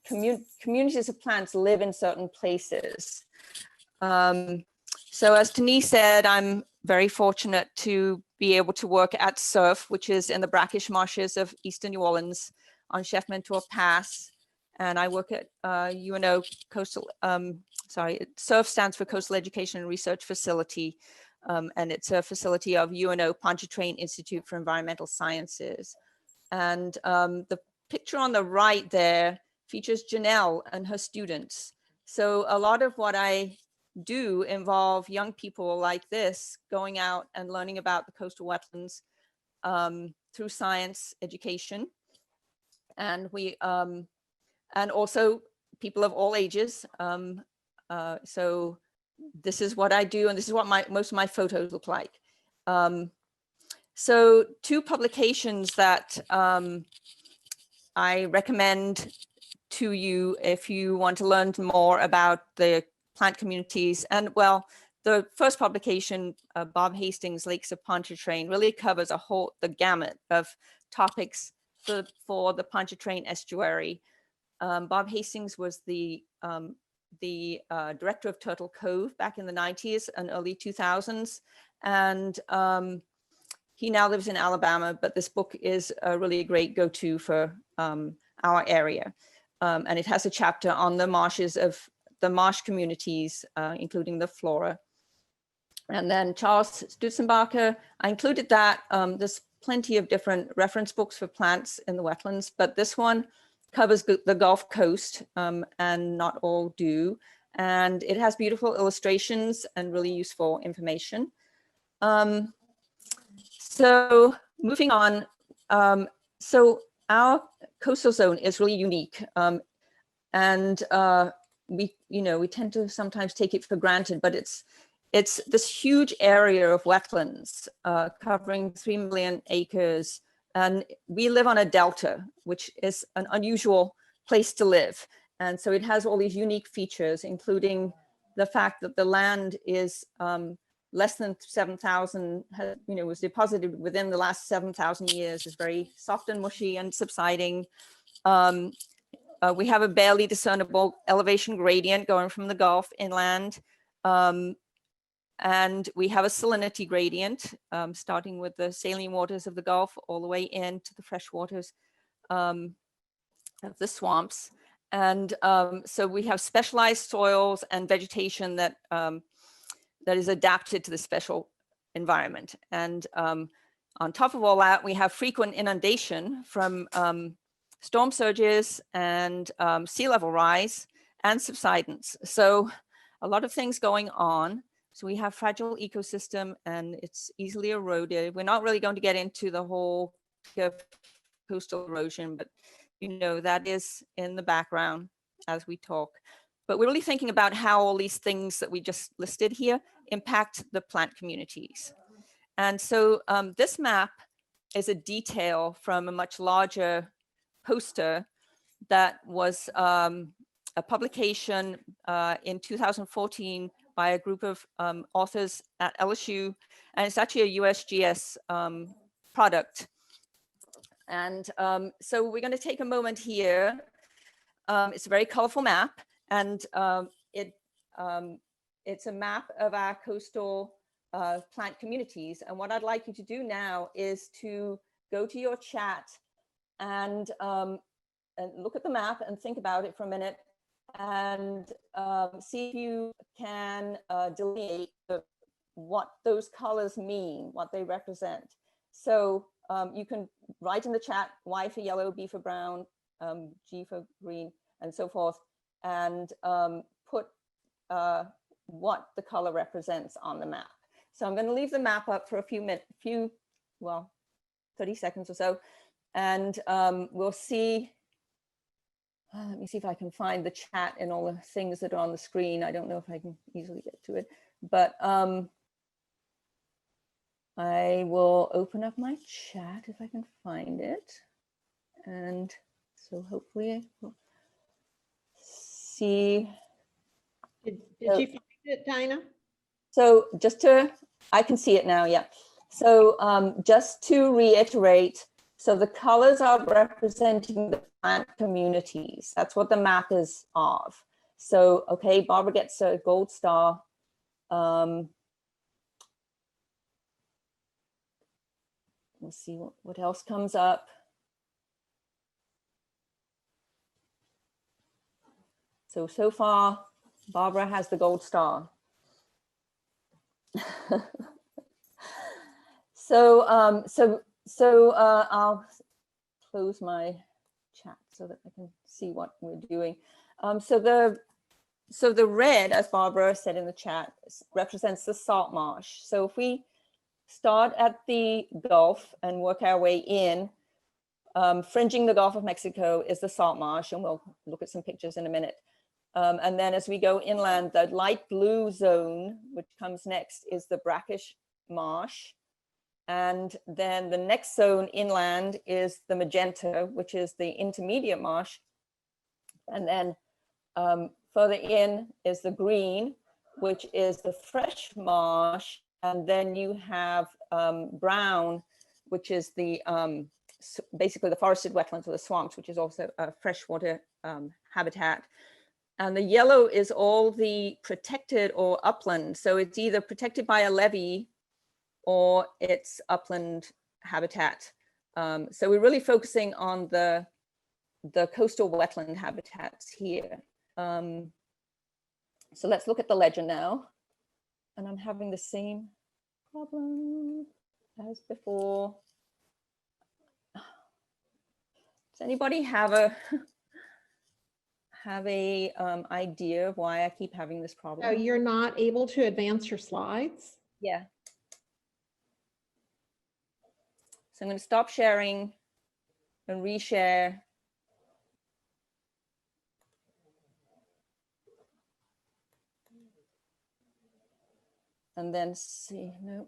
communities of plants live in certain places. So as Denise said, I'm very fortunate to be able to work at CERF, which is in the brackish marshes of eastern New Orleans on Chef Mentor Pass. And I work at UNO Coastal, CERF stands for Coastal Education and Research Facility. And it's a facility of UNO Pontchartrain Institute for Environmental Sciences. And the picture on the right there features Janelle and her students. So a lot of what I do involve young people like this going out and learning about the coastal wetlands through science education. And we, and also people of all ages. So this is what I do, and this is what most of my photos look like. So two publications that I recommend to you if you want to learn more about the plant communities. And well, the first publication, Bob Hastings' Lakes of Pontchartrain, really covers the gamut of topics for the Pontchartrain estuary. Bob Hastings was the director of Turtle Cove back in the 90s and early 2000s. And he now lives in Alabama, but this book is really a great go-to for our area. And it has a chapter on the marshes of the marsh communities, including the flora. And then Charles Stutzenbacher, I included that. There's plenty of different reference books for plants in the wetlands, but this one covers the Gulf Coast, and not all do. And it has beautiful illustrations and really useful information. So moving on, so our coastal zone is really unique. And we tend to sometimes take it for granted, but it's this huge area of wetlands covering 3 million acres. And we live on a delta, which is an unusual place to live. And so it has all these unique features, including the fact that the land is less than 7,000, was deposited within the last 7,000 years, is very soft and mushy and subsiding. We have a barely discernible elevation gradient going from the Gulf inland. And we have a salinity gradient, starting with the saline waters of the Gulf all the way into the fresh waters of the swamps. And so we have specialized soils and vegetation that is adapted to the special environment. And on top of all that, we have frequent inundation from storm surges and sea level rise and subsidence. So a lot of things going on. So we have fragile ecosystem and it's easily eroded. We're not really going to get into the whole coastal erosion, but that is in the background as we talk. But we're really thinking about how all these things that we just listed here impact the plant communities. And so this map is a detail from a much larger poster that was a publication in 2014 by a group of authors at LSU, and it's actually a USGS product. And so we're going to take a moment here. It's a very colorful map, and it's a map of our coastal plant communities. And what I'd like you to do now is to go to your chat and look at the map and think about it for a minute, and see if you can delineate what those colors mean, what they represent. So you can write in the chat Y for yellow, B for brown, G for green, and so forth, and put what the color represents on the map. So I'm going to leave the map up for a few minutes, 30 seconds or so, and we'll see. Let me see if I can find the chat and all the things that are on the screen. I don't know if I can easily get to it, but I will open up my chat if I can find it. And so hopefully I will see. Did you find it, Dinah? So I can see it now, yeah. So just to reiterate, So the colors are representing the plant communities. That's what the map is of. So, okay, Barbara gets a gold star. Let's see what else comes up. So far, Barbara has the gold star. I'll close my chat so that I can see what we're doing. So the red, as Barbara said in the chat, represents the salt marsh. So if we start at the Gulf and work our way in, fringing the Gulf of Mexico is the salt marsh, and we'll look at some pictures in a minute. And then as we go inland, the light blue zone, which comes next, is the brackish marsh. And then the next zone inland is the magenta, which is the intermediate marsh. And then further in is the green, which is the fresh marsh. And then you have brown, which is the basically the forested wetlands or the swamps, which is also a freshwater habitat. And the yellow is all the protected or upland. So it's either protected by a levee or it's upland habitat. So we're really focusing on the coastal wetland habitats here. So let's look at the legend now. And I'm having the same problem as before. Does anybody have a idea of why I keep having this problem? So you're not able to advance your slides? Yeah. So I'm going to stop sharing and reshare. And then see, no.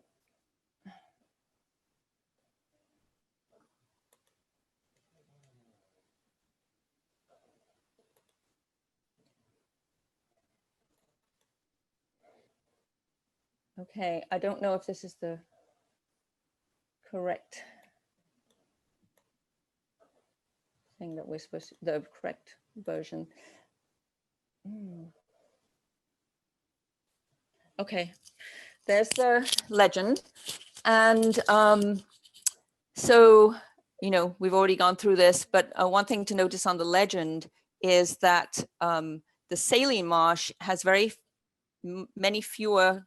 Okay, I don't know if this is the correct thing that we're supposed to, the correct version. Okay, there's the legend. And so, you know, we've already gone through this, but one thing to notice on the legend is that the saline marsh has many fewer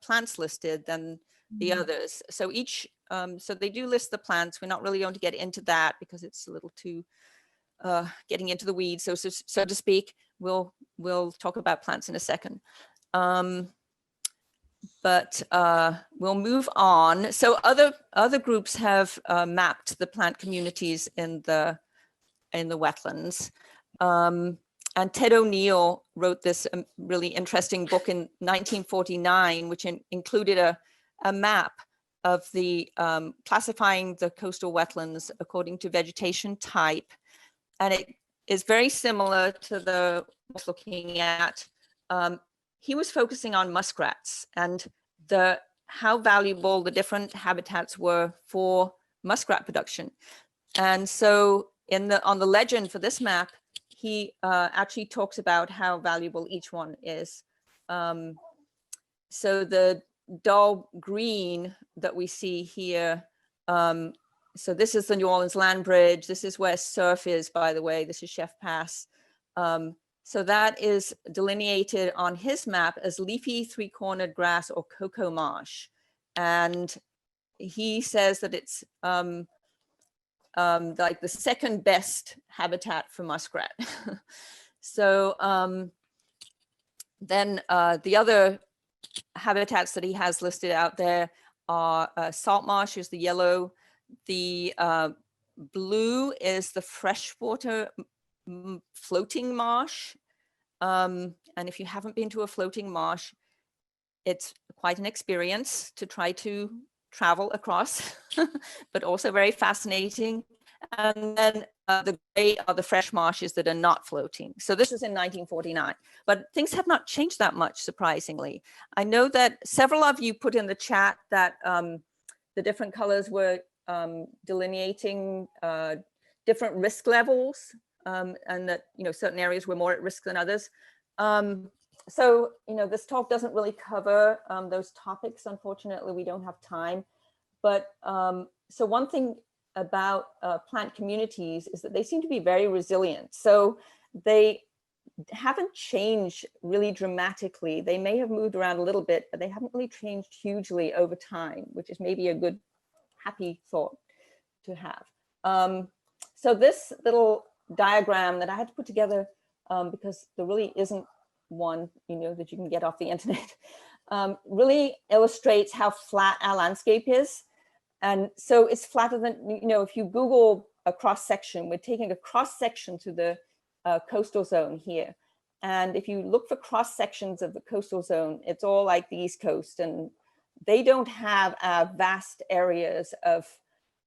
plants listed than the others. So so they do list the plants. We're not really going to get into that because it's a little too getting into the weeds, so to speak. We'll talk about plants in a second. But we'll move on. So other groups have mapped the plant communities in the wetlands. And Ted O'Neill wrote this really interesting book in 1949, which included a map of the classifying the coastal wetlands according to vegetation type. And it is very similar to the looking at. He was focusing on muskrats and how valuable the different habitats were for muskrat production. And so on the legend for this map, he actually talks about how valuable each one is. So the dull green that we see here, so this is the New Orleans Land Bridge. This is where CERF is, by the way. This is Chef Pass. So that is delineated on his map as leafy three-cornered grass or cocoa marsh. And he says that it's like the second best habitat for muskrat. So then the other habitats that he has listed out there are salt marsh is the yellow. The blue is the freshwater floating marsh. And if you haven't been to a floating marsh, it's quite an experience to try to travel across, but also very fascinating. And then the gray are the fresh marshes that are not floating. So this was in 1949, but things have not changed that much, surprisingly. I know that several of you put in the chat that the different colors were delineating different risk levels, and that, certain areas were more at risk than others. So, this talk doesn't really cover those topics. Unfortunately, we don't have time. But so one thing about plant communities is that they seem to be very resilient. So they haven't changed really dramatically. They may have moved around a little bit, but they haven't really changed hugely over time, which is maybe a good, happy thought to have. So this little diagram that I had to put together, because there really isn't one, that you can get off the internet, really illustrates how flat our landscape is. And so it's flatter than, if you Google a cross section, we're taking a cross section to the coastal zone here. And if you look for cross sections of the coastal zone, it's all like the East Coast, and they don't have vast areas of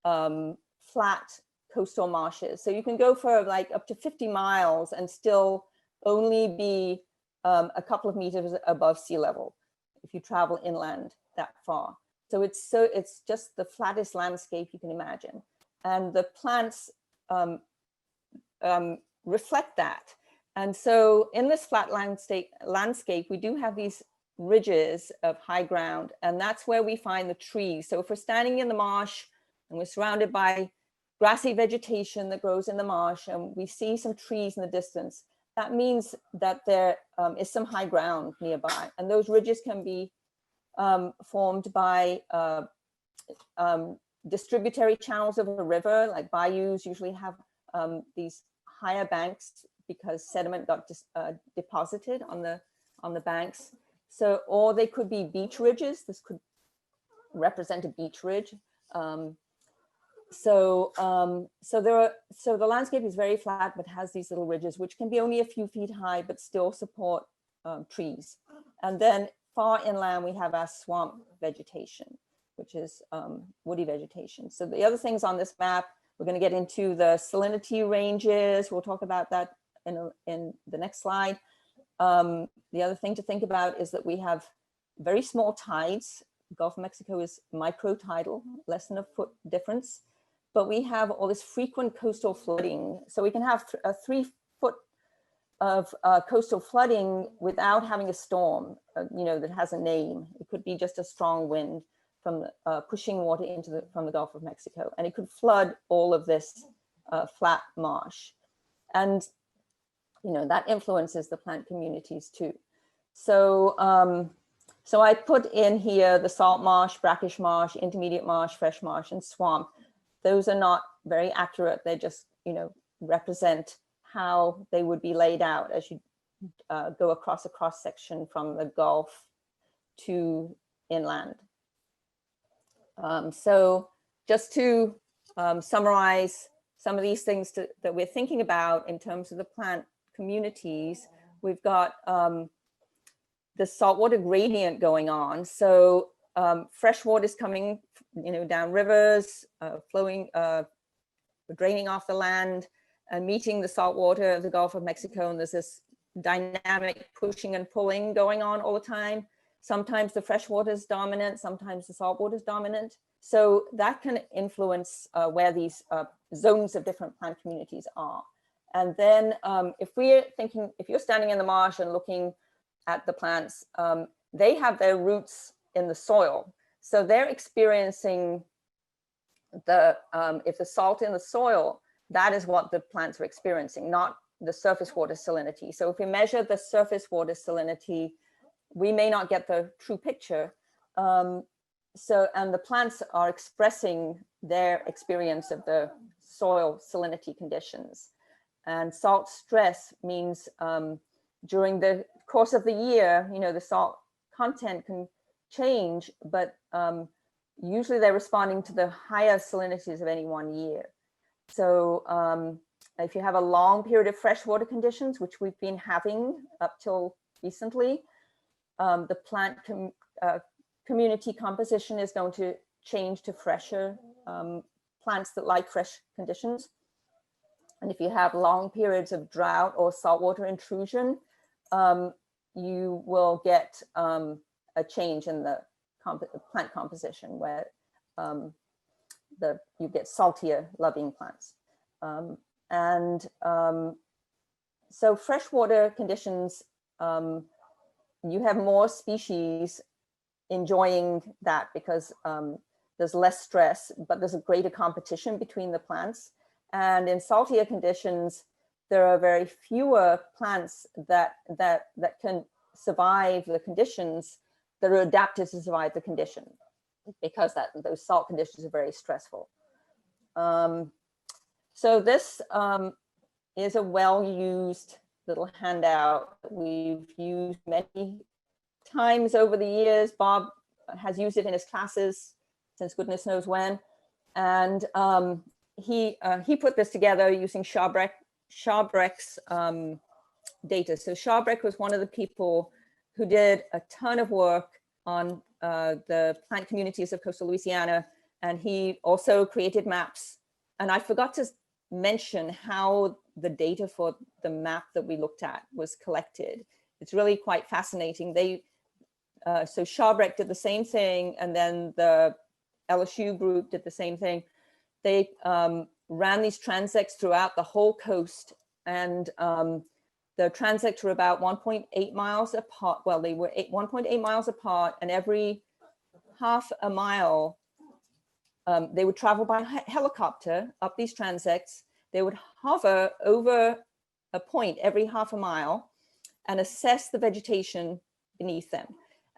flat coastal marshes. So you can go for like up to 50 miles and still only be a couple of meters above sea level if you travel inland that far. So it's just the flattest landscape you can imagine. And the plants reflect that. And so in this flat landscape, we do have these ridges of high ground, and that's where we find the trees. So if we're standing in the marsh and we're surrounded by grassy vegetation that grows in the marsh, and we see some trees in the distance, that means that there is some high ground nearby. And those ridges can be formed by distributary channels of a river, like bayous usually have these higher banks because sediment got deposited on the banks. So, or they could be beach ridges. This could represent a beach ridge. So the landscape is very flat, but has these little ridges, which can be only a few feet high, but still support trees. And then far inland, we have our swamp vegetation, which is woody vegetation. So the other things on this map, we're going to get into the salinity ranges. We'll talk about that in the next slide. The other thing to think about is that we have very small tides. Gulf of Mexico is microtidal, less than a foot difference. But we have all this frequent coastal flooding. So we can have a 3 foot of coastal flooding without having a storm, that has a name. It could be just a strong wind from pushing water from the Gulf of Mexico, and it could flood all of this flat marsh. And that influences the plant communities too. So so I put in here the salt marsh, brackish marsh, intermediate marsh, fresh marsh, and swamp. Those are not very accurate. They just, represent how they would be laid out as you go across a cross section from the Gulf to inland. So just to summarize some of these things that we're thinking about in terms of the plant communities, we've got the saltwater gradient going on. So fresh water is coming, down rivers, flowing, draining off the land and meeting the salt water of the Gulf of Mexico. And there's this dynamic pushing and pulling going on all the time. Sometimes the fresh water is dominant, sometimes the salt water is dominant. So that can influence where these zones of different plant communities are. And then if you're standing in the marsh and looking at the plants, they have their roots in the soil. So they're experiencing if the salt in the soil, that is what the plants are experiencing, not the surface water salinity. So if we measure the surface water salinity, we may not get the true picture. And the plants are expressing their experience of the soil salinity conditions. And salt stress means during the course of the year, the salt content can change, but usually they're responding to the higher salinities of any one year. So if you have a long period of freshwater conditions, which we've been having up till recently, the plant community composition is going to change to fresher plants that like fresh conditions. And if you have long periods of drought or saltwater intrusion, you will get a change in the plant composition where you get saltier loving plants. So freshwater conditions, you have more species enjoying that because there's less stress, but there's a greater competition between the plants. And in saltier conditions, there are very fewer plants that can survive the conditions, that are adapted to survive the condition, because those salt conditions are very stressful. So this is a well-used little handout we've used many times over the years. Bob has used it in his classes since goodness knows when. And he put this together using Shabreck's data. So Shabreck was one of the people who did a ton of work on the plant communities of coastal Louisiana. And he also created maps. And I forgot to mention how the data for the map that we looked at was collected. It's really quite fascinating. So Shabreck did the same thing, and then the LSU group did the same thing. They ran these transects throughout the whole coast, and the transects were about 1.8 miles apart. Well, they were 1.8 miles apart, and every half a mile, they would travel by helicopter up these transects. They would hover over a point every half a mile and assess the vegetation beneath them.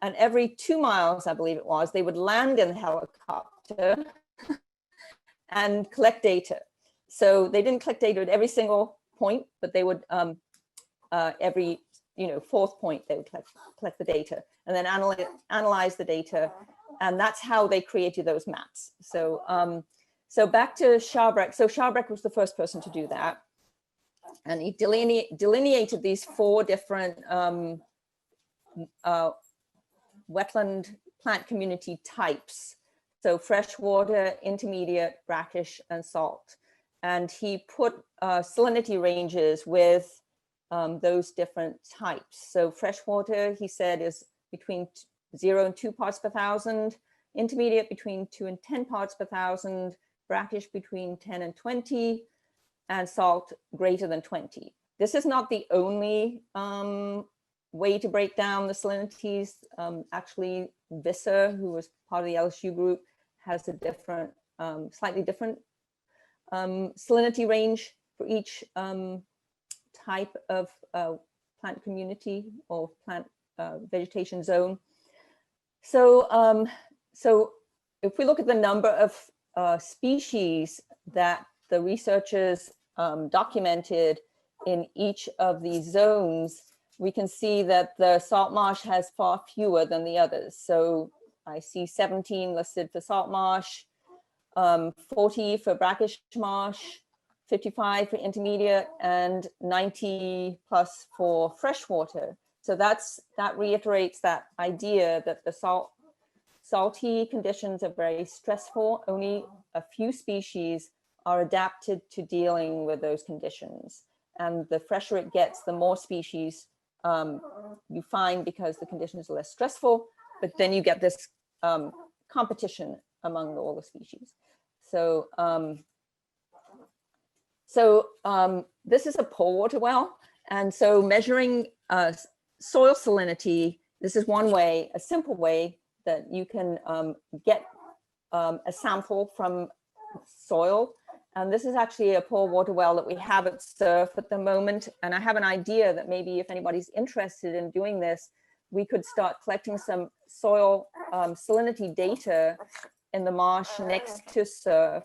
And every 2 miles, I believe it was, they would land in the helicopter and collect data. So they didn't collect data at every single point, but they would every fourth point they would collect the data and then analyze the data, and that's how they created those maps. So so back to Shabreck. So Shabreck was the first person to do that, and he delineated these 4 different wetland plant community types. So freshwater, intermediate, brackish, and salt. And he put salinity ranges with those different types. So freshwater, he said, is between 0 and 2 parts per thousand, intermediate between 2 and 10 parts per thousand, brackish between 10 and 20, and salt greater than 20. This is not the only way to break down the salinities. Actually, Visser, who was part of the LSU group, has a different, slightly different salinity range for each type of plant community or plant vegetation zone. So, so if we look at the number of species that the researchers documented in each of these zones, we can see that the salt marsh has far fewer than the others. So I see 17 listed for salt marsh, 40 for brackish marsh, 55 for intermediate, and 90 plus for freshwater. So that reiterates that idea that the salty conditions are very stressful. Only a few species are adapted to dealing with those conditions. And the fresher it gets, the more species you find, because the conditions are less stressful, but then you get this competition among all the species. So, this is a pore water well. And so measuring soil salinity, this is one way, a simple way that you can get a sample from soil. And this is actually a pore water well that we have at CERF at the moment. And I have an idea that maybe if anybody's interested in doing this, we could start collecting some soil salinity data in the marsh next to CERF.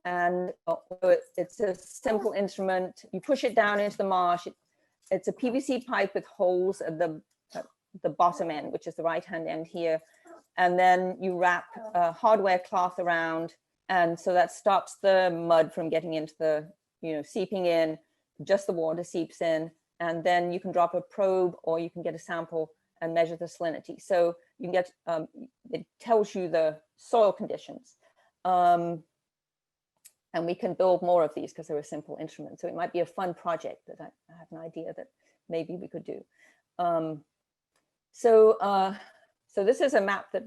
And it's a simple instrument. You push it down into the marsh. It's a PVC pipe with holes at the bottom end, which is the right-hand end here. And then you wrap a hardware cloth around. And so that stops the mud from getting into the, seeping in, just the water seeps in. And then you can drop a probe, or you can get a sample and measure the salinity. So you can get, it tells you the soil conditions. And we can build more of these because they're a simple instrument. So it might be a fun project that I have an idea that maybe we could do. So this is a map that,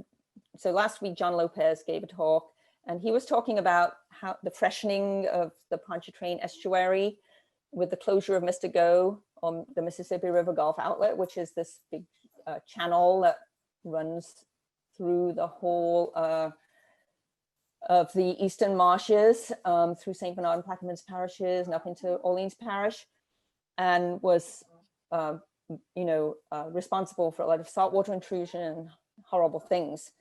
so last week, John Lopez gave a talk, And he was talking about how the freshening of the Pontchartrain estuary with the closure of Mr. Go on the Mississippi River Gulf outlet, which is this big channel that runs through the whole of the eastern marshes, through St. Bernard and Plaquemines parishes and up into Orleans Parish, and was responsible for a lot of saltwater intrusion and horrible things,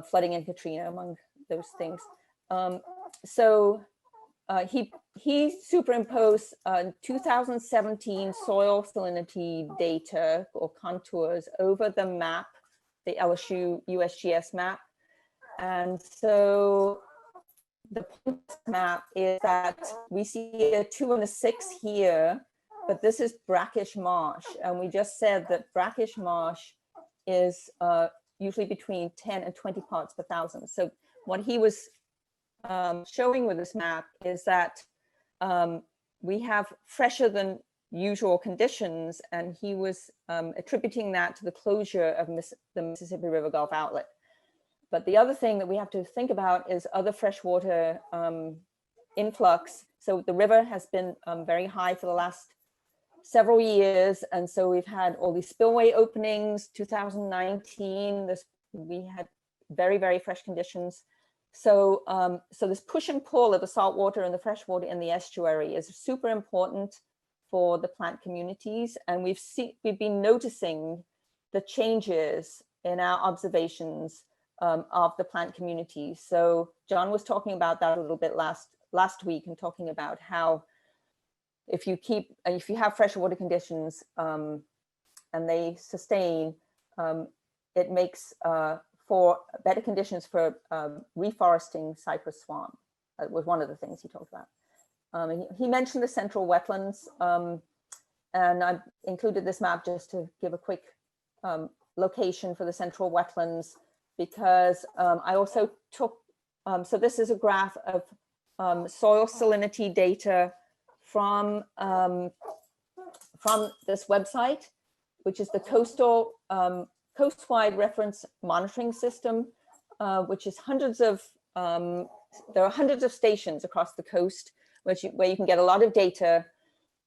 flooding in Katrina, among those things. He superimposed 2017 soil salinity data or contours over the map, the LSU USGS map. And so the map is that we see a 2 and a 6 here, but this is brackish marsh. And we just said that brackish marsh is usually between 10 and 20 parts per thousand. So what he was showing with this map is that we have fresher than usual conditions, and he was attributing that to the closure of the Mississippi River Gulf outlet. But the other thing that we have to think about is other freshwater influx. So the river has been very high for the last several years, and so we've had all these spillway openings. 2019, we had very, very fresh conditions. So, so this push and pull of the saltwater and the freshwater in the estuary is super important for the plant communities, and we've been noticing the changes in our observations of the plant communities. So John was talking about that a little bit last week, and talking about how if you have freshwater conditions and they sustain, it makes for better conditions for reforesting cypress swamp. That was one of the things he talked about. And he mentioned the central wetlands, and I included this map just to give a quick location for the central wetlands, because I also took, so this is a graph of soil salinity data from this website, which is the Coastwide Reference Monitoring System, which is there are hundreds of stations across the coast where you can get a lot of data,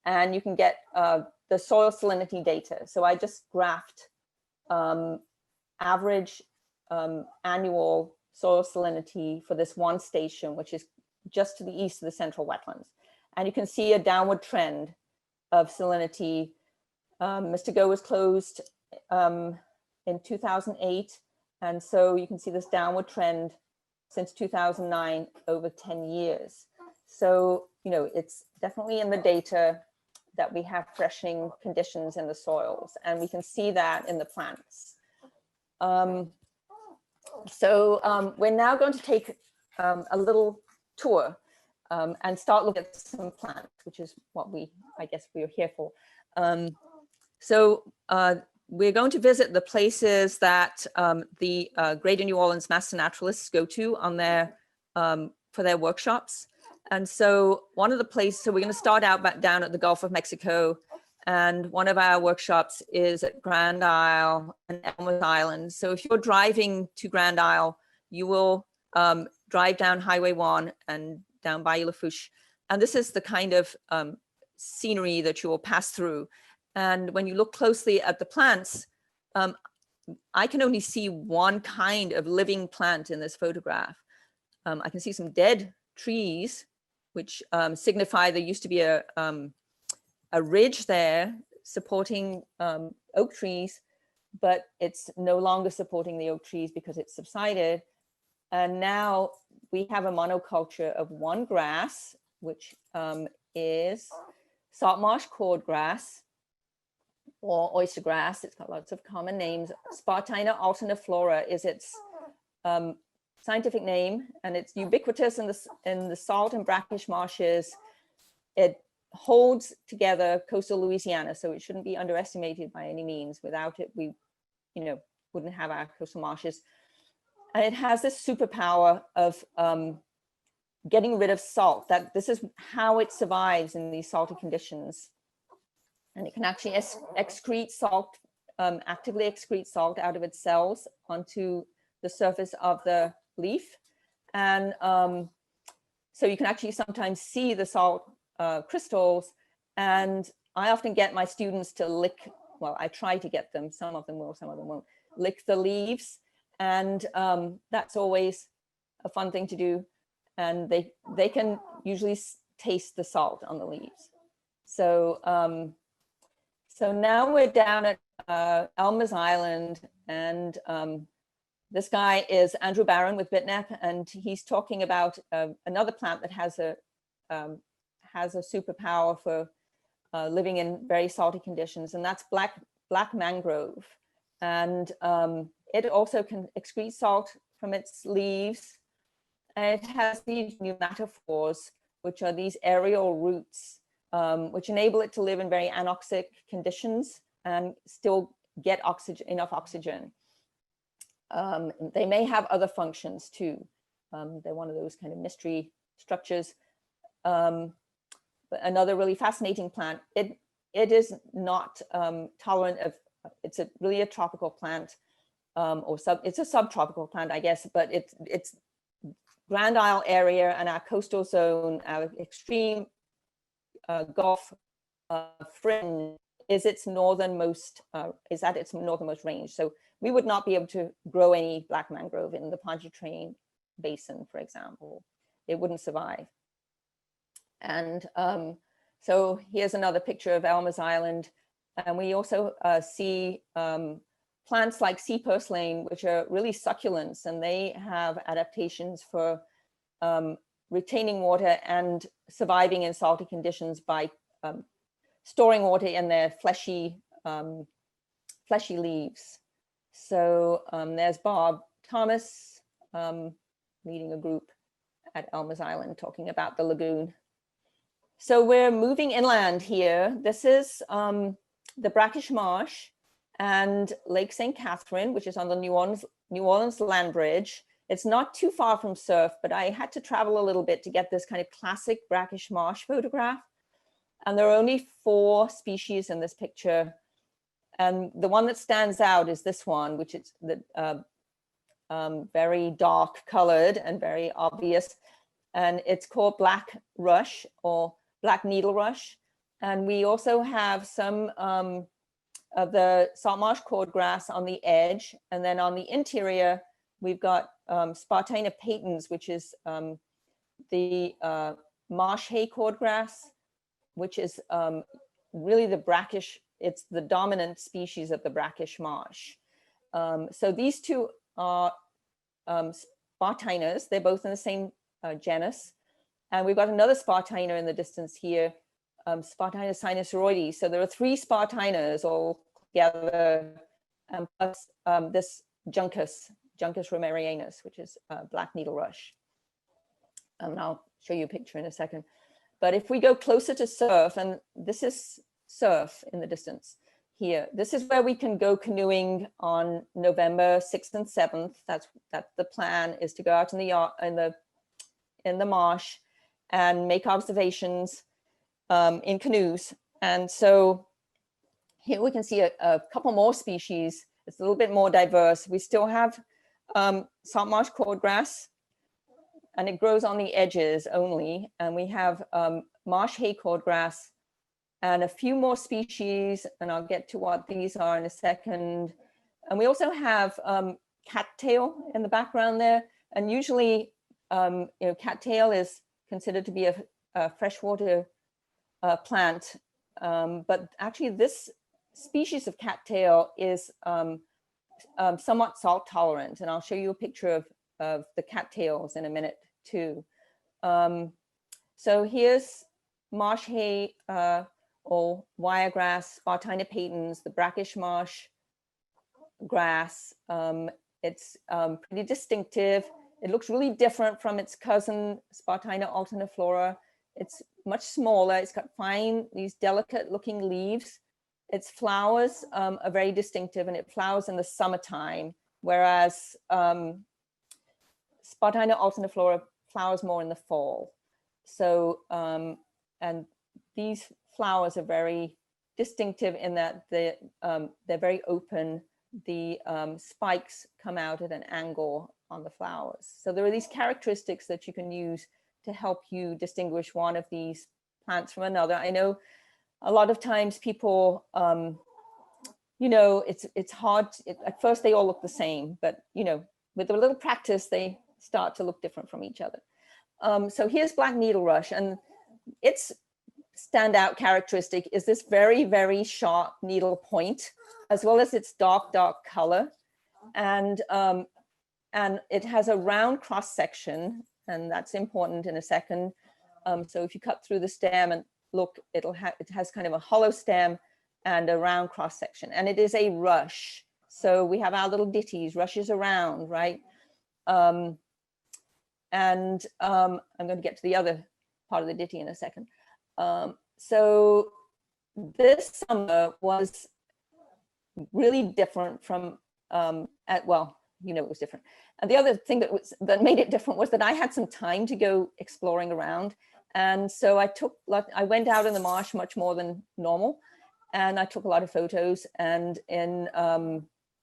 and you can get the soil salinity data. So I just graphed average annual soil salinity for this one station, which is just to the east of the central wetlands. And you can see a downward trend of salinity. Mr. Go was closed in 2008. And so you can see this downward trend since 2009 over 10 years. So, it's definitely in the data that we have freshening conditions in the soils, and we can see that in the plants. We're now going to take a little tour and start looking at some plants, which is what I guess we are here for. We're going to visit the places that the Greater New Orleans Master Naturalists go to on for their workshops. And so one of the places, so we're going to start out back down at the Gulf of Mexico, and one of our workshops is at Grand Isle and Elmer's Island. So if you're driving to Grand Isle, you will drive down Highway 1 and down Bayou Lafourche. And this is the kind of scenery that you will pass through. And when you look closely at the plants, I can only see one kind of living plant in this photograph. I can see some dead trees, which signify there used to be a ridge there supporting oak trees, but it's no longer supporting the oak trees because it's subsided. And now we have a monoculture of one grass, which is salt marsh cordgrass or oyster grass. It's got lots of common names. Spartina alterniflora is its scientific name, and it's ubiquitous in the salt and brackish marshes. It holds together coastal Louisiana, so it shouldn't be underestimated by any means. Without it, we wouldn't have our coastal marshes. And it has this superpower of getting rid of salt. That this is how it survives in these salty conditions. And it can actually excrete salt, actively excrete salt out of its cells onto the surface of the leaf. And so you can actually sometimes see the salt crystals. And I often get my students to lick, well, I try to get them, some of them will, some of them won't, lick the leaves. And that's always a fun thing to do. And they can usually taste the salt on the leaves. So, so now we're down at Elmer's Island, and this guy is Andrew Barron with Bitnep, and he's talking about another plant that has a superpower for living in very salty conditions, and that's black mangrove. And it also can excrete salt from its leaves. And it has these pneumatophores, which are these aerial roots, which enable it to live in very anoxic conditions and still get enough oxygen. They may have other functions too. They're one of those kind of mystery structures. But another really fascinating plant. It is not tolerant of. It's really a tropical plant, it's a subtropical plant, I guess. But it's Grand Isle area and our coastal zone, our extreme Gulf fringe is its northernmost. Is at its northernmost range. So we would not be able to grow any black mangrove in the Pontchartrain Basin, for example. It wouldn't survive. And so here's another picture of Elmer's Island. And we also see plants like sea purslane, which are really succulents, and they have adaptations for retaining water and surviving in salty conditions by storing water in their fleshy leaves. So there's Bob Thomas leading a group at Elmer's Island talking about the lagoon. So we're moving inland here. This is the Brackish Marsh and Lake St. Catherine, which is on the New Orleans land bridge. It's not too far from CERF, but I had to travel a little bit to get this kind of classic Brackish Marsh photograph. And there are only 4 species in this picture. And the one that stands out is this one, which is the very dark colored and very obvious. And it's called black rush or black needle rush. And we also have some of the salt marsh cordgrass on the edge. And then on the interior, we've got Spartina patens, which is the marsh hay cordgrass, which is really the brackish, it's the dominant species of the brackish marsh. So these two are Spartinas. They're both in the same genus. And we've got another Spartina in the distance here, Spartina sinusoides. So there are 3 Spartinas all together, plus this Juncus romerianus, which is black needle rush. And I'll show you a picture in a second. But if we go closer to CERF, and this is CERF in the distance here, this is where we can go canoeing on November 6th and 7th. That's the plan, is to go out in the marsh and make observations in canoes. And so here we can see a couple more species. It's a little bit more diverse. We still have salt marsh cordgrass, and it grows on the edges only. And we have marsh hay cordgrass and a few more species, and I'll get to what these are in a second. And we also have cattail in the background there. And usually, cattail is considered to be a freshwater plant. But actually this species of cattail is somewhat salt tolerant. And I'll show you a picture of the cattails in a minute too. So here's marsh hay or wiregrass, Spartina patens, the brackish marsh grass. It's pretty distinctive. It looks really different from its cousin, Spartina alterniflora. It's much smaller. It's got these delicate looking leaves. Its flowers are very distinctive, and it flowers in the summertime, whereas Spartina alterniflora flowers more in the fall. So, and these flowers are very distinctive in that they're very open. The spikes come out at an angle on the flowers. So there are these characteristics that you can use to help you distinguish one of these plants from another. I know a lot of times people, you know, it's hard. At first they all look the same, but you know, with a little practice, they start to look different from each other. So here's black needle rush, and its standout characteristic is this very, very sharp needle point, as well as its dark color. And it has a round cross section, and that's important in a second. So if you cut through the stem and look, it has kind of a hollow stem and a round cross section, and it is a rush. So we have our little ditties, rushes around, right? I'm going to get to the other part of the ditty in a second. So this summer was really different from, well, you know, it was different. And the other thing that made it different was that I had some time to go exploring around. And so I went out in the marsh much more than normal, and I took a lot of photos. And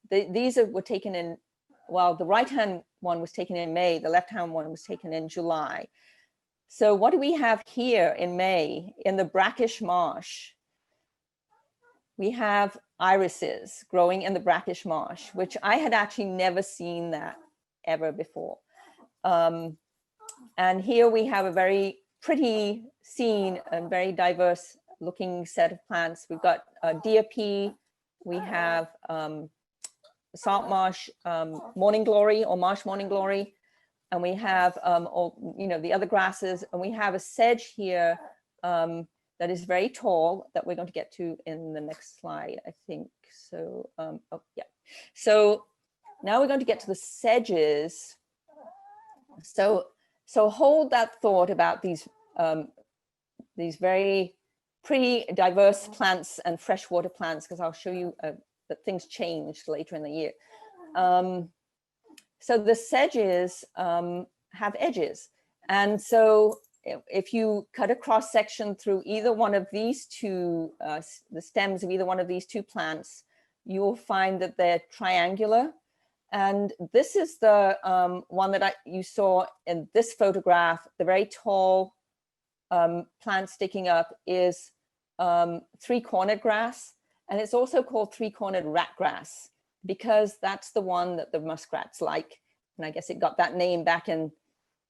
these were taken in, well, the right-hand one was taken in May, the left-hand one was taken in July. So what do we have here in May in the brackish marsh? We have irises growing in the brackish marsh, which I had actually never seen that ever before. And here we have a very pretty scene and very diverse looking set of plants. We've got deer pea, we have salt marsh morning glory or marsh morning glory, and we have all, you know, the other grasses, and we have a sedge here that is very tall that we're going to get to in the next slide, I think. So, oh yeah. So now we're going to get to the sedges. So hold that thought about these very pretty diverse plants and freshwater plants, because I'll show you that things changed later in the year. So the sedges have edges. And so if you cut a cross section through either one of these two, the stems of either one of these two plants, you will find that they're triangular. And this is the one that you saw in this photograph. The very tall plant sticking up is three-cornered grass. And it's also called three-cornered ratgrass, because that's the one that the muskrats like. And I guess it got that name back in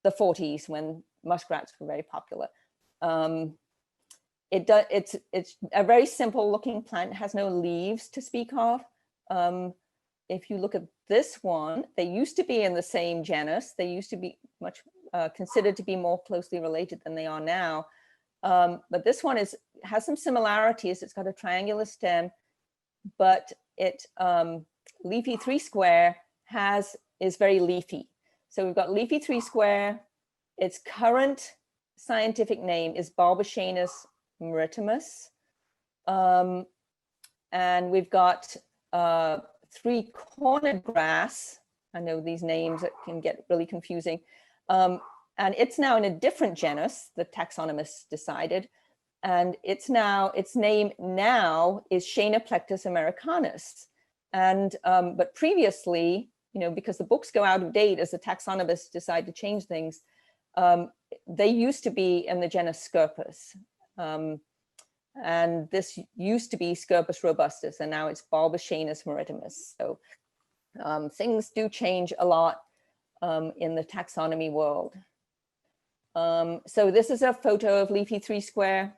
the 40s when muskrats were very popular. It's a very simple looking plant. It has no leaves to speak of. If you look at this one, they used to be in the same genus. They used to be much considered to be more closely related than they are now. But this one has some similarities. It's got a triangular stem, but it leafy three square is very leafy. So we've got leafy three square. Its current scientific name is Bulbochanus maritimus. And we've got three-cornered grass. I know these names that can get really confusing. And it's now in a different genus, the taxonomists decided. And its name now is Schoenoplectus americanus. And but previously, you know, because the books go out of date as the taxonomists decide to change things, they used to be in the genus Scirpus. And this used to be Scirpus robustus, and now it's Bulbochanus maritimus. So things do change a lot in the taxonomy world. So this is a photo of leafy three square.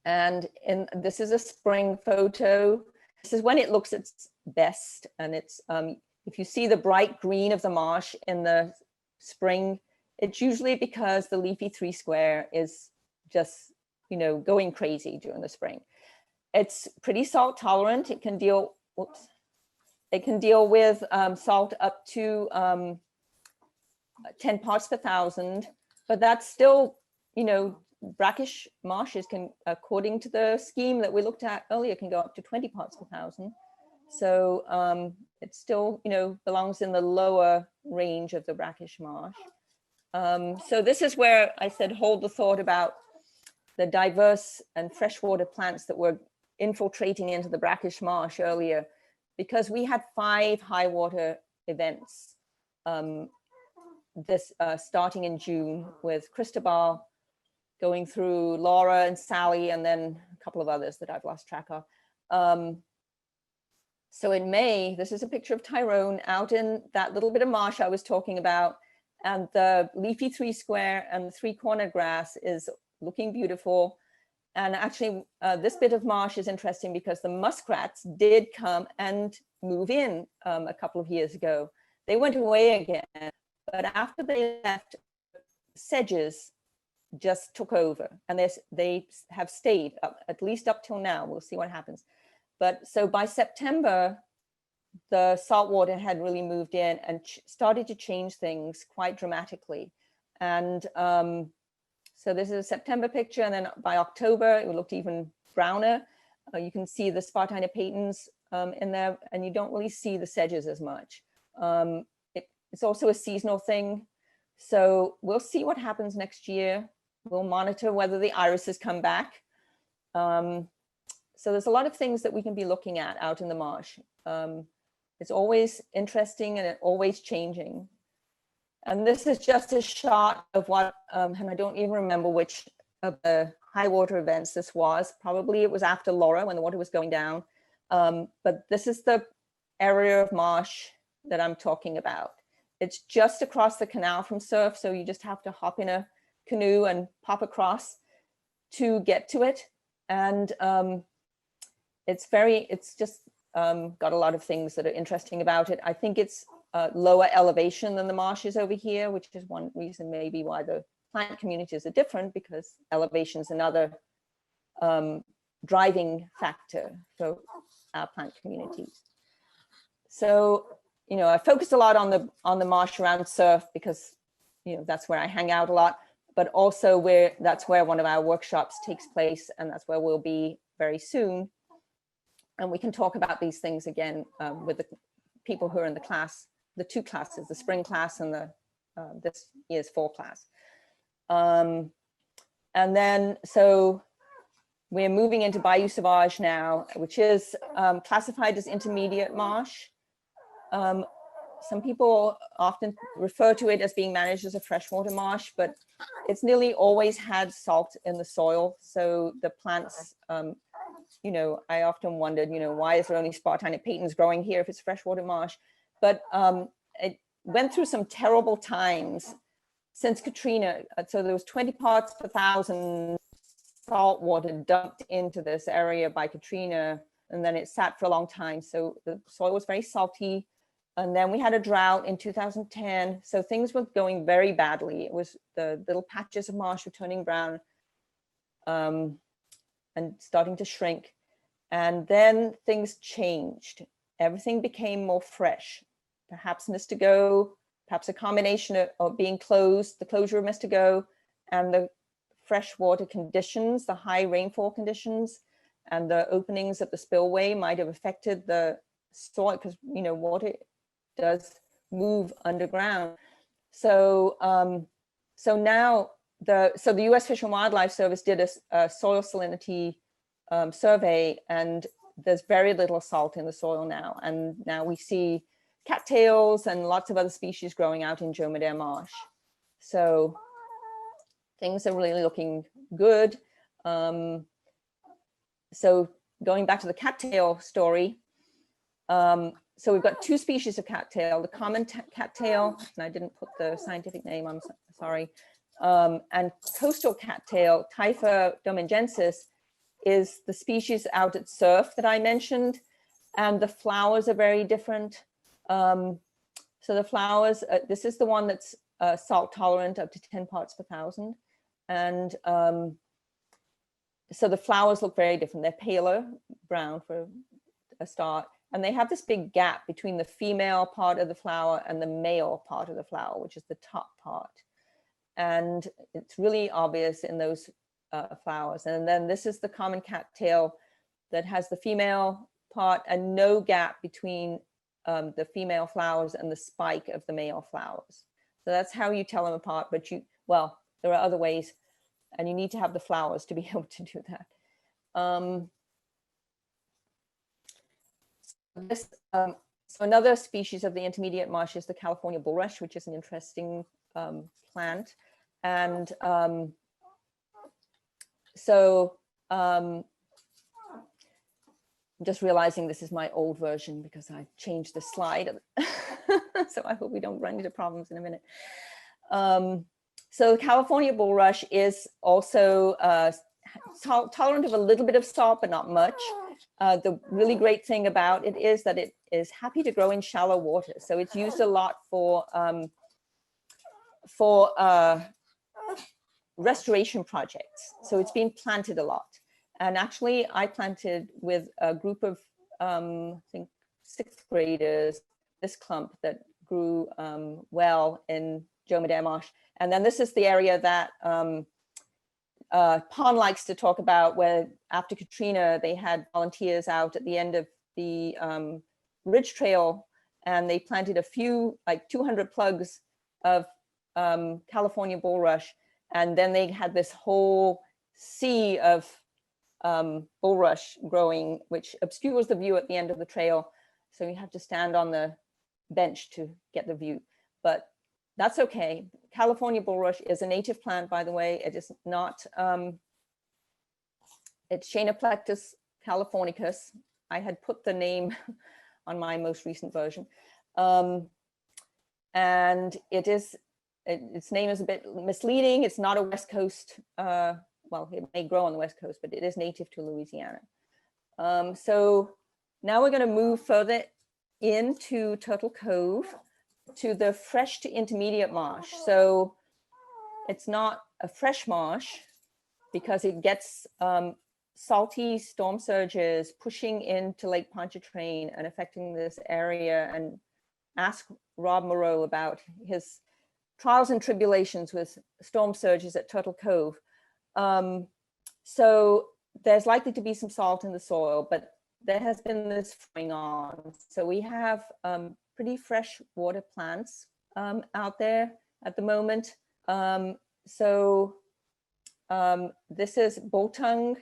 And this is a spring photo. This is when it looks its best. And it's, if you see the bright green of the marsh in the spring, it's usually because the leafy three square is just, you know, going crazy during the spring. It's pretty salt tolerant. It can deal, it can deal with salt up to 10 parts per thousand, but that's still, you know, brackish marshes can, according to the scheme that we looked at earlier, can go up to 20 parts per thousand. So it still, you know, belongs in the lower range of the brackish marsh. So this is where I said, hold the thought about the diverse and freshwater plants that were infiltrating into the brackish marsh earlier, because we had 5 high water events this starting in June with Cristobal, going through Laura and Sally, and then a couple of others that I've lost track of. So in May, this is a picture of Tyrone out in that little bit of marsh I was talking about, and the leafy 3-square and the 3-corner grass is looking beautiful. And actually, this bit of marsh is interesting because the muskrats did come and move in a couple of years ago. They went away again, but after they left, sedges just took over, and they have stayed up, at least up till now. We'll see what happens. But so by September, the saltwater had really moved in and started to change things quite dramatically. And so this is a September picture, and then by October, it looked even browner. You can see the Spartina patens in there, and you don't really see the sedges as much. It's also a seasonal thing. So we'll see what happens next year. We'll monitor whether the irises come back. So there's a lot of things that we can be looking at out in the marsh. It's always interesting and always changing. And this is just a shot of what, and I don't even remember which of the high water events this was. Probably it was after Laura when the water was going down. But this is the area of marsh that I'm talking about. It's just across the canal from CERF. So you just have to hop in a canoe and pop across to get to it. And it's just got a lot of things that are interesting about it. I think it's lower elevation than the marshes over here, which is one reason maybe why the plant communities are different, because elevation is another driving factor for our plant communities. So, you know, I focused a lot on the marsh around CERF because, you know, that's where I hang out a lot, but also that's where one of our workshops takes place, and that's where we'll be very soon. And we can talk about these things again with the people who are in the class, the 2 classes, the spring class and the this year's fall class. And then, so we're moving into Bayou Sauvage now, which is classified as intermediate marsh. Some people often refer to it as being managed as a freshwater marsh, but it's nearly always had salt in the soil. So the plants, you know, I often wondered, you know, why is there only Spartina patens growing here if it's freshwater marsh? But it went through some terrible times since Katrina. So there was 20 parts per thousand salt water dumped into this area by Katrina, and then it sat for a long time. So the soil was very salty. And then we had a drought in 2010. So things were going very badly. It was the little patches of marsh were turning brown and starting to shrink. And then things changed. Everything became more fresh. Perhaps Mystigo, perhaps a combination of being closed, the closure of Mystigo, and the freshwater conditions, the high rainfall conditions, and the openings of the spillway might have affected the soil, because, you know, water does move underground. So so now the US Fish and Wildlife Service did a soil salinity survey, and there's very little salt in the soil now. And now we see cattails and lots of other species growing out in Dromedare Marsh. So things are really looking good. So going back to the cattail story, so we've got 2 species of cattail, the common cattail, and I didn't put the scientific name, I'm sorry, and coastal cattail, Typha domingensis, is the species out at CERF that I mentioned, and the flowers are very different. So the flowers, this is the one that's salt tolerant up to 10 parts per thousand. And so the flowers look very different. They're paler brown for a start. And they have this big gap between the female part of the flower and the male part of the flower, which is the top part. And it's really obvious in those flowers. And then this is the common cattail that has the female part and no gap between the female flowers and the spike of the male flowers. So that's how you tell them apart. But well, there are other ways, and you need to have the flowers to be able to do that. So another species of the intermediate marsh is the California bulrush, which is an interesting plant. And I'm just realizing this is my old version because I changed the slide. So I hope we don't run into problems in a minute. So California bulrush is also tolerant of a little bit of salt, but not much. The really great thing about it is that it is happy to grow in shallow water. So it's used a lot for restoration projects. So it's been planted a lot. And actually I planted with a group of, I think 6th graders, this clump that grew well in Joe Madare Marsh. And then this is the area that Pond likes to talk about, where after Katrina, they had volunteers out at the end of the Ridge Trail, and they planted a few, like 200 plugs of California bulrush. And then they had this whole sea of bulrush growing, which obscures the view at the end of the trail. So you have to stand on the bench to get the view, but that's okay. California bulrush is a native plant, by the way. It is not, it's Schoenoplectus californicus. I had put the name on my most recent version. And its name is a bit misleading. It's not a West Coast, well, it may grow on the West Coast, but it is native to Louisiana. So now we're going to move further into Turtle Cove to the fresh to intermediate marsh. So it's not a fresh marsh because it gets salty storm surges pushing into Lake Pontchartrain and affecting this area. And ask Rob Moreau about his trials and tribulations with storm surges at Turtle Cove. So there's likely to be some salt in the soil, but there has been this going on. So we have pretty fresh water plants out there at the moment. This is Botung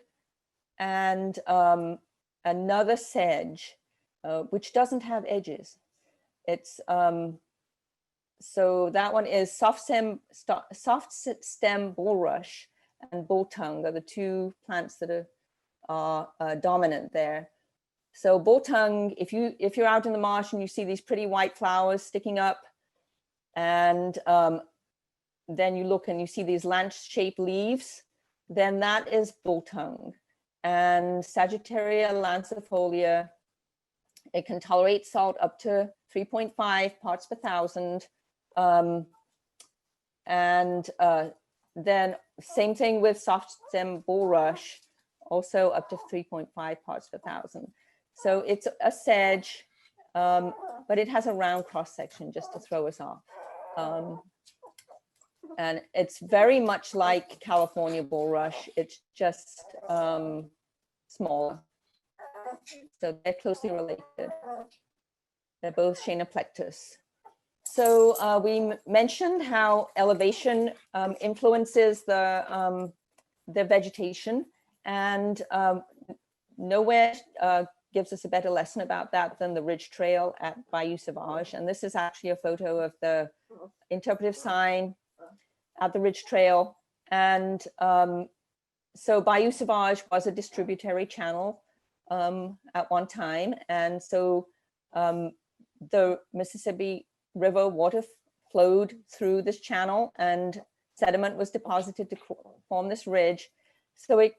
and another sedge, which doesn't have edges. It's so that one is soft stem bulrush and Botung are the two plants that are dominant there. So Botung, if you're out in the marsh and you see these pretty white flowers sticking up, and then you look and you see these lance-shaped leaves, then that is Botung. And Sagittaria lancifolia, it can tolerate salt up to 3.5 parts per thousand. Then same thing with soft stem bulrush, also up to 3.5 parts per thousand. So it's a sedge, but it has a round cross section just to throw us off. And it's very much like California bulrush. It's just smaller. So they're closely related. They're both Schoenoplectus. So we mentioned how elevation influences the vegetation, and nowhere gives us a better lesson about that than the Ridge Trail at Bayou Sauvage. And this is actually a photo of the interpretive sign at the Ridge Trail. And so Bayou Sauvage was a distributary channel at one time. And so the Mississippi River water flowed through this channel and sediment was deposited to form this ridge. So it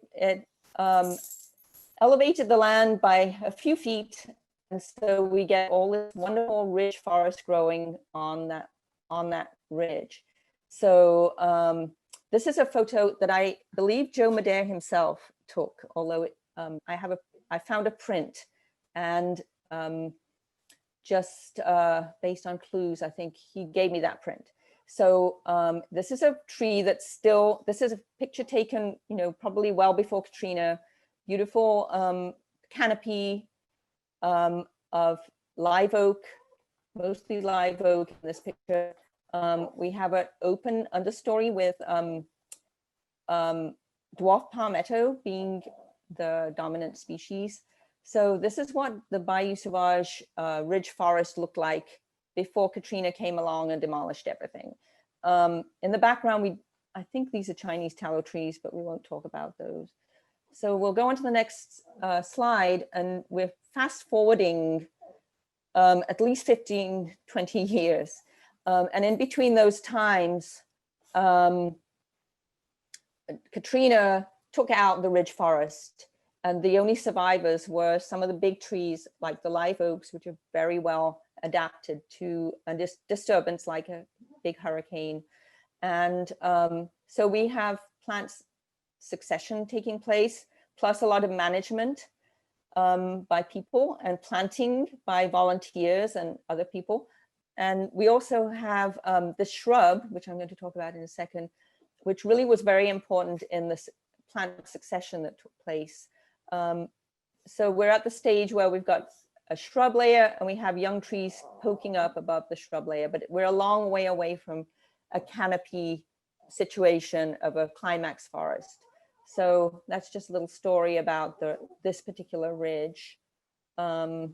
elevated the land by a few feet. And so we get all this wonderful ridge forest growing on that ridge. So this is a photo that I believe Joe Madare himself took, although I found a print, and just based on clues, I think he gave me that print. So this is a tree that's still, this is a picture taken, probably well before Katrina. Beautiful canopy of live oak, mostly live oak in this picture. We have an open understory with dwarf palmetto being the dominant species. So this is what the Bayou Sauvage ridge forest looked like before Katrina came along and demolished everything. In the background, I think these are Chinese tallow trees, but we won't talk about those. So we'll go on to the next slide, and we're fast forwarding at least 15, 20 years. And in between those times, Katrina took out the ridge forest, and the only survivors were some of the big trees like the live oaks, which are very well adapted to a disturbance like a big hurricane. And so we have plant succession taking place, plus a lot of management by people and planting by volunteers and other people. And we also have the shrub, which I'm going to talk about in a second, which really was very important in this plant succession that took place. So we're at the stage where we've got a shrub layer and we have young trees poking up above the shrub layer, but we're a long way away from a canopy situation of a climax forest. So that's just a little story about this particular ridge. And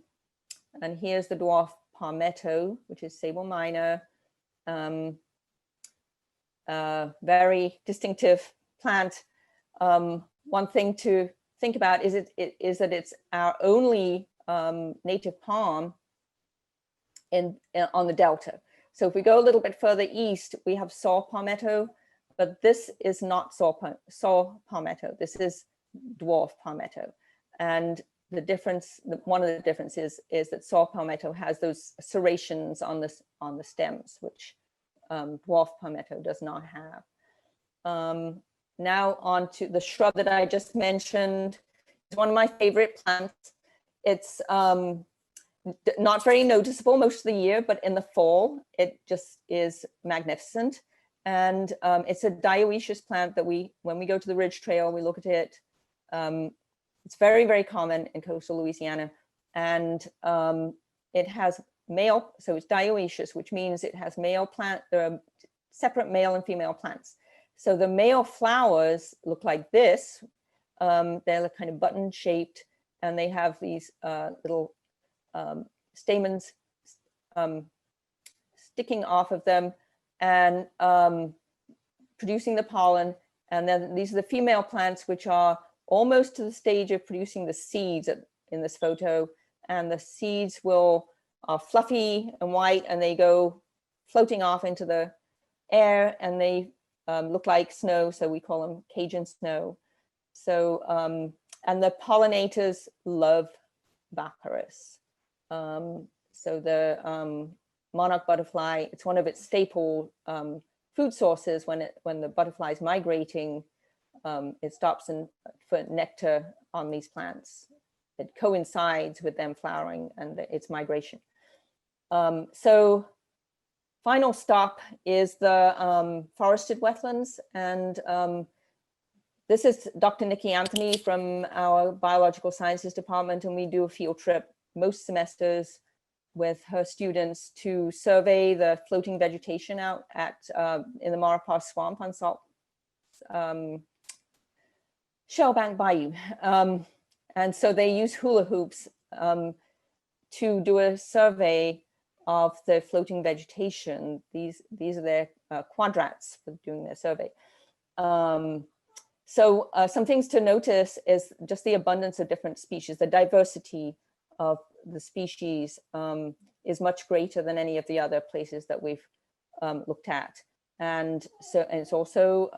here's the dwarf palmetto, which is Sable minor. Very distinctive plant. One thing to think about is that it's our only native palm on the Delta. So if we go a little bit further east, we have saw palmetto, but this is not saw palmetto. This is dwarf palmetto. And the difference, one of the differences is that saw palmetto has those serrations on the stems, which dwarf palmetto does not have. Now on to the shrub that I just mentioned. It's one of my favorite plants. It's not very noticeable most of the year, but in the fall, it just is magnificent. And it's a dioecious plant that when we go to the Ridge Trail, we look at it. It's very, very common in coastal Louisiana. And it has male, so it's dioecious, which means it has separate male and female plants. So the male flowers look like this. They're kind of button shaped, and they have these little stamens sticking off of them and producing the pollen. And then these are the female plants, which are almost to the stage of producing the seeds in this photo. And the seeds are fluffy and white, and they go floating off into the air, and they look like snow, so we call them Cajun snow. So, and the pollinators love Baccharis. So the monarch butterfly, it's one of its staple food sources. When the butterfly is migrating, it stops for nectar on these plants. It coincides with them flowering and its migration. So final stop is the forested wetlands. And this is Dr. Nikki Anthony from our biological sciences department, and we do a field trip most semesters with her students to survey the floating vegetation out in the Maurepas Swamp on Salt Shellbank Bayou. And so they use hula hoops to do a survey of the floating vegetation. These are their quadrats for doing their survey. So some things to notice is just the abundance of different species. The diversity of the species is much greater than any of the other places that we've looked at. And so it's also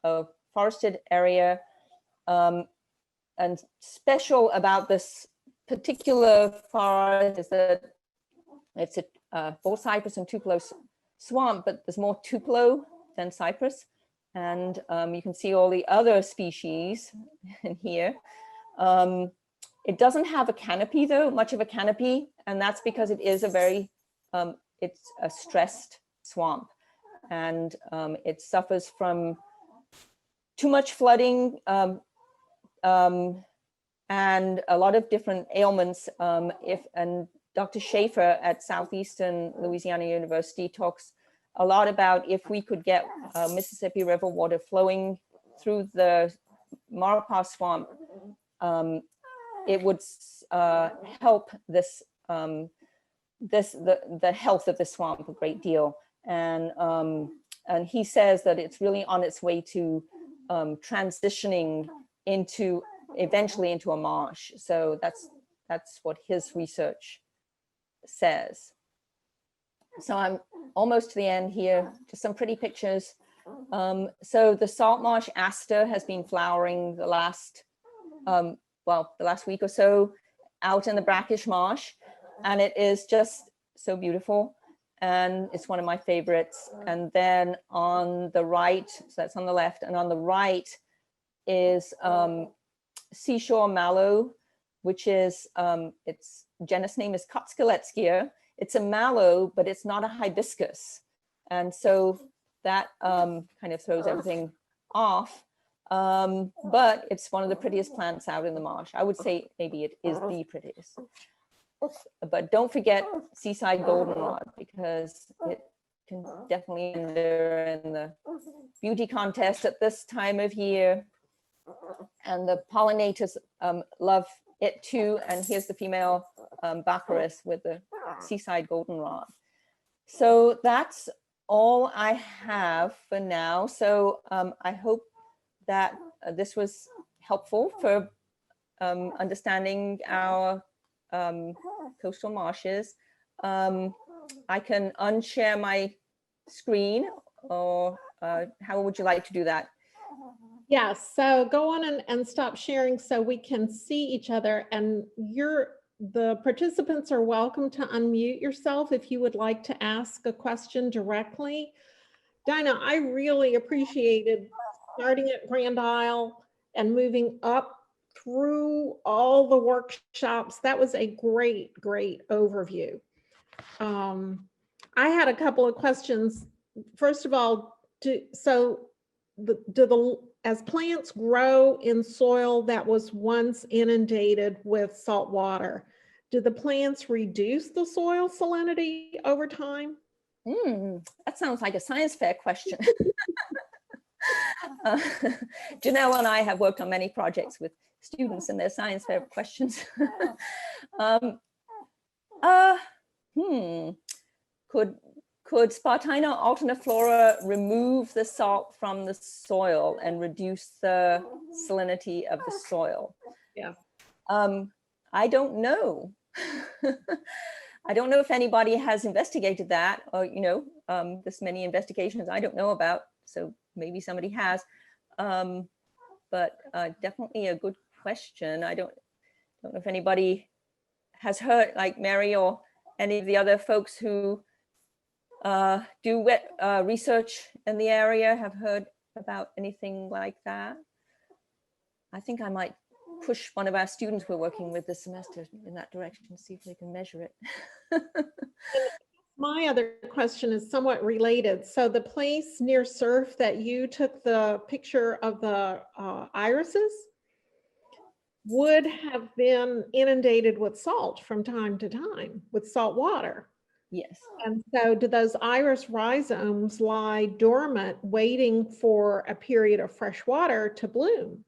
a forested area. And special about this particular forest is that it's a full cypress and tupelo swamp, but there's more tupelo than cypress. And you can see all the other species in here. It doesn't have a canopy though, much of a canopy, and that's because it is it's a stressed swamp, and it suffers from too much flooding and a lot of different ailments. And Dr. Schaefer at Southeastern Louisiana University talks a lot about if we could get Mississippi River water flowing through the Maurepas Swamp, it would help this the health of the swamp a great deal. And he says that it's really on its way to transitioning into eventually into a marsh. So that's what his research says. So I'm almost to the end here, just some pretty pictures. So the salt marsh aster has been flowering the last week or so out in the brackish marsh, and it is just so beautiful, and it's one of my favorites. And then on the right, so that's on the left, and on the right is seashore mallow, which is its genus name is Kotskiletskia. It's a mallow, but it's not a hibiscus, and so that kind of throws everything off. But it's one of the prettiest plants out in the marsh. I would say maybe it is the prettiest. But don't forget seaside goldenrod, because it can definitely enter in the beauty contest at this time of year. And the pollinators love it too. And here's the female Baccharis with the seaside goldenrod. So that's all I have for now. So I hope that this was helpful for understanding our coastal marshes. I can unshare my screen, or how would you like to do that? Yes, so go on and stop sharing so we can see each other, and the participants are welcome to unmute yourself if you would like to ask a question directly. Dinah, I really appreciated starting at Grand Isle and moving up through all the workshops. That was a great, great overview. I had a couple of questions. First of all, as plants grow in soil that was once inundated with salt water, do the plants reduce the soil salinity over time? That sounds like a science fair question. Janelle and I have worked on many projects with students and their science fair questions. Could Spartina alterniflora remove the salt from the soil and reduce the salinity of the soil? Yeah. I don't know. I don't know if anybody has investigated that, or there's many investigations I don't know about, so maybe somebody has. But definitely a good question. I don't know if anybody has heard, like Mary or any of the other folks who do research in the area have heard about anything like that. I think I might push one of our students we're working with this semester in that direction to see if they can measure it. My other question is somewhat related. So the place near CERF that you took the picture of the irises would have been inundated with salt from time to time, with salt water. Yes. And so do those iris rhizomes lie dormant, waiting for a period of fresh water to bloom?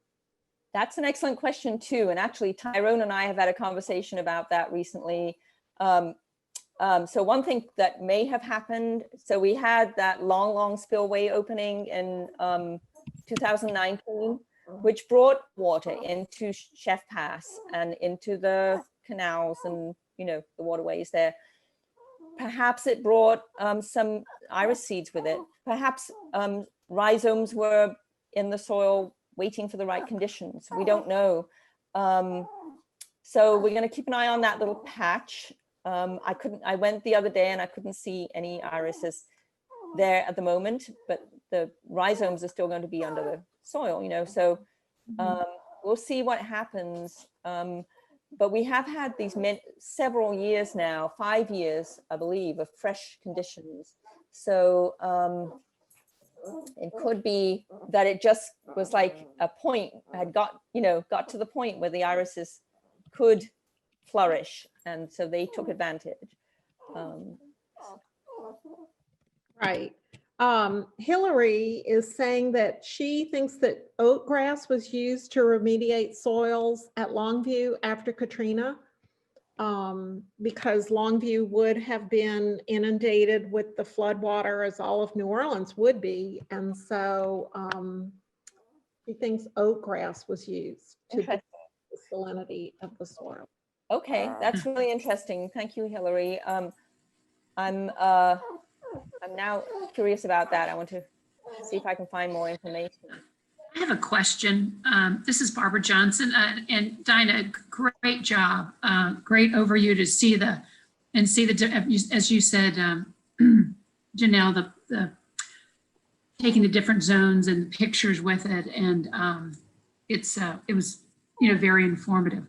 That's an excellent question too. And actually Tyrone and I have had a conversation about that recently. So one thing that may have happened, so we had that long spillway opening in 2019, which brought water into Chef Pass and into the canals and the waterways there. Perhaps it brought some iris seeds with it. Perhaps rhizomes were in the soil waiting for the right conditions. We don't know. So we're going to keep an eye on that little patch. I went the other day and I couldn't see any irises there at the moment, but the rhizomes are still going to be under the soil, so we'll see what happens. But we have had these several years now, 5 years, I believe, of fresh conditions. So it could be that it just was like a point, had got to the point where the irises could flourish, and so they took advantage. Right. Hillary is saying that she thinks that oat grass was used to remediate soils at Longview after Katrina, because Longview would have been inundated with the floodwater as all of New Orleans would be. And so she thinks oat grass was used to Interesting. the salinity of the soil. Okay, that's really interesting. Thank you, Hillary. I'm now curious about that. I want to see if I can find more information. I have a question. This is Barbara Johnson, and Dinah, great job. Great overview to see as you said, Janelle, the taking the different zones and pictures with it, and it was very informative.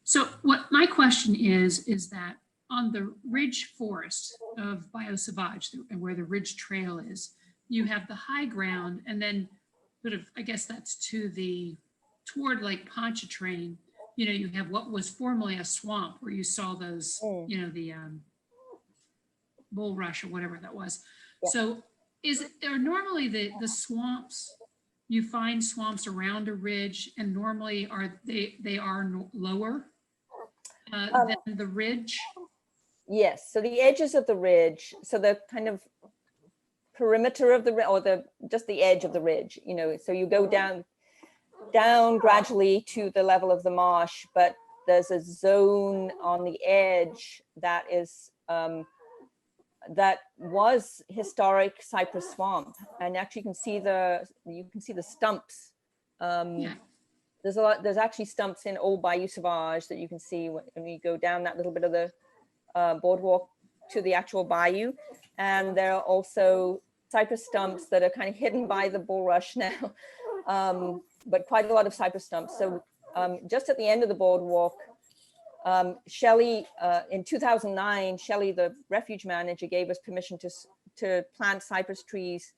So what my question is that on the ridge forest of Bio-Sauvage, where the ridge trail is, you have the high ground, and then sort of, I guess that's toward Lake Pontchartrain, you have what was formerly a swamp where you saw those, the bulrush or whatever that was. Yeah. So are normally the swamps, you find swamps around a ridge, and normally they are lower than the ridge? Yes, so the edges of the ridge, so the kind of perimeter of the or just the edge of the ridge, so you go down gradually to the level of the marsh, but there's a zone on the edge that is that was historic cypress swamp, and actually you can see the stumps. Yeah. There's actually stumps in old Bio-Sauvage that you can see when you go down that little bit of the boardwalk to the actual bayou, and there are also cypress stumps that are kind of hidden by the bulrush now, but quite a lot of cypress stumps. So just at the end of the boardwalk, Shelley, in 2009, Shelley, the refuge manager, gave us permission to plant cypress trees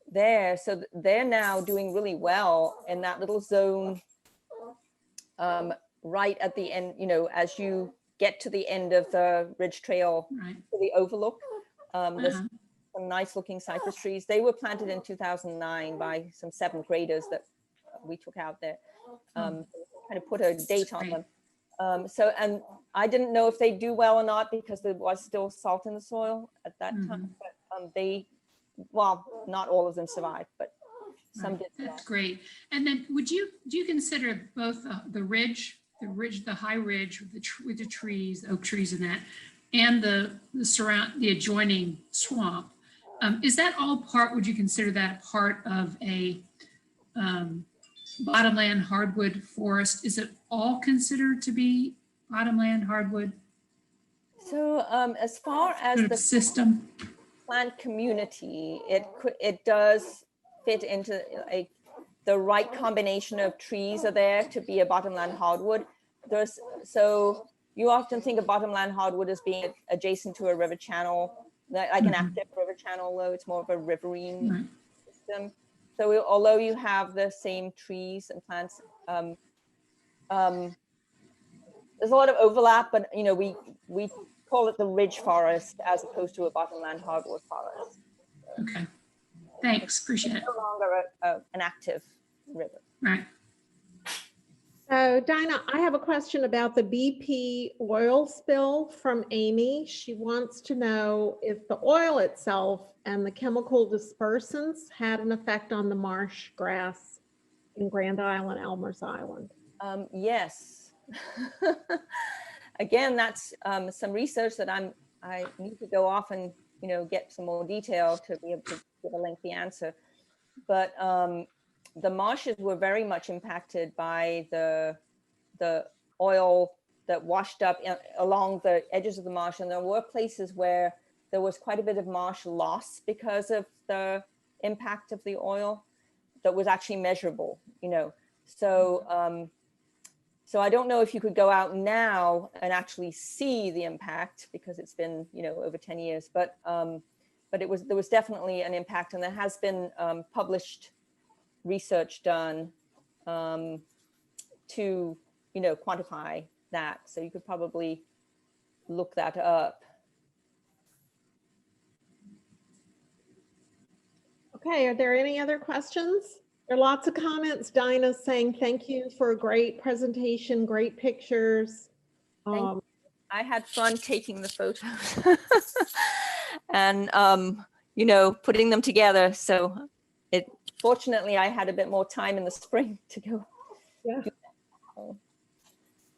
there. So they're now doing really well in that little zone right at the end, as you get to the end of the ridge trail, right, to the overlook. There's some nice looking cypress trees. They were planted in 2009 by some 7th graders that we took out there. Kind of put a date on them. And I didn't know if they do well or not because there was still salt in the soil at that time. But well, not all of them survived, but some did. That's great. And then do you consider both the ridge, the high ridge with the trees, oak trees and that, and the adjoining swamp? Is that all would you consider that part of a bottomland hardwood forest? Is it all considered to be bottomland hardwood? So as far as the system plant community, it does fit into the right combination of trees are there to be a bottomland hardwood. So you often think of bottomland hardwood as being adjacent to a river channel, like an active river channel, though it's more of a riverine system. So although you have the same trees and plants, there's a lot of overlap, but we call it the ridge forest as opposed to a bottomland hardwood forest. Okay, thanks, appreciate it. It's no longer an active river. Right. So Dinah, I have a question about the BP oil spill from Amy. She wants to know if the oil itself and the chemical dispersants had an effect on the marsh grass in Grand Island, Elmer's Island. Yes. Again, that's some research that I need to go off and get some more detail to be able to give a lengthy answer. But the marshes were very much impacted by the oil that washed up along the edges of the marsh, and there were places where there was quite a bit of marsh loss because of the impact of the oil that was actually measurable. So so I don't know if you could go out now and actually see the impact because it's been over 10 years, but there was definitely an impact, and there has been published research done to quantify that. So you could probably look that up. Okay, are there any other questions? There are lots of comments. Dinah saying thank you for a great presentation, great pictures. Thank I had fun taking the photos and, you know, putting them together. So fortunately, I had a bit more time in the spring to go. Yeah. So,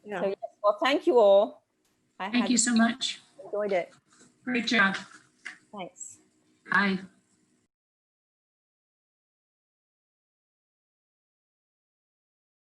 Yeah. so yes, well, thank you all. Thank you so much. Enjoyed it. Great job. Thanks. Bye.